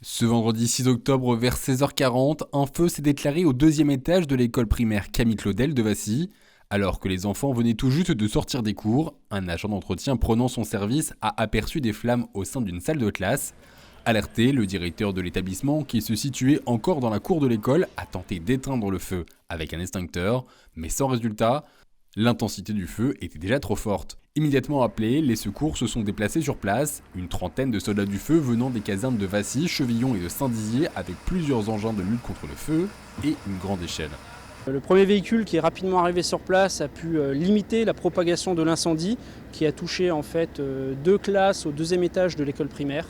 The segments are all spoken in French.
Ce vendredi 6 octobre vers 16h40, un feu s'est déclaré au deuxième étage de l'école primaire Camille Claudel de Vassy. Alors que les enfants venaient tout juste de sortir des cours, un agent d'entretien prenant son service a aperçu des flammes au sein d'une salle de classe. Alerté, le directeur de l'établissement, qui se situait encore dans la cour de l'école, a tenté d'éteindre le feu avec un extincteur, mais sans résultat. L'intensité du feu était déjà trop forte. Immédiatement appelés, les secours se sont déplacés sur place, une trentaine de soldats du feu venant des casernes de Vassy, Chevillon et de Saint-Dizier avec plusieurs engins de lutte contre le feu et une grande échelle. Le premier véhicule qui est rapidement arrivé sur place a pu limiter la propagation de l'incendie qui a touché en fait deux classes au deuxième étage de l'école primaire.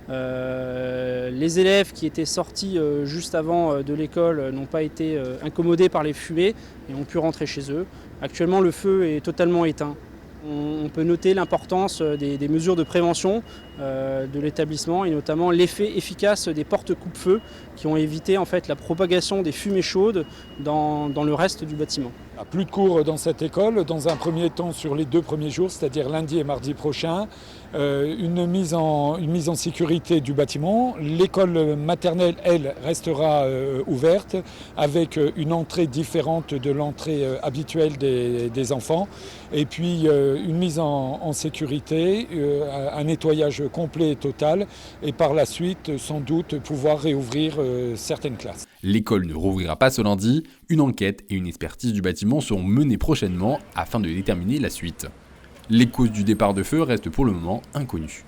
Les élèves qui étaient sortis juste avant de l'école n'ont pas été incommodés par les fumées et ont pu rentrer chez eux. Actuellement, le feu est totalement éteint. On peut noter l'importance des mesures de prévention de l'établissement et notamment l'effet efficace des portes coupe-feu qui ont évité en fait la propagation des fumées chaudes dans le reste du bâtiment. Il n'y a plus de cours dans cette école, dans un premier temps sur les 2 premiers jours, c'est-à-dire lundi et mardi prochain, une mise en sécurité du bâtiment. L'école maternelle, elle, restera ouverte avec une entrée différente de l'entrée habituelle des enfants et puis une mise en sécurité, un nettoyage complet et total et par la suite sans doute pouvoir réouvrir certaines classes. L'école ne rouvrira pas ce lundi, une enquête et une expertise du bâtiment seront menées prochainement afin de déterminer la suite. Les causes du départ de feu restent pour le moment inconnues.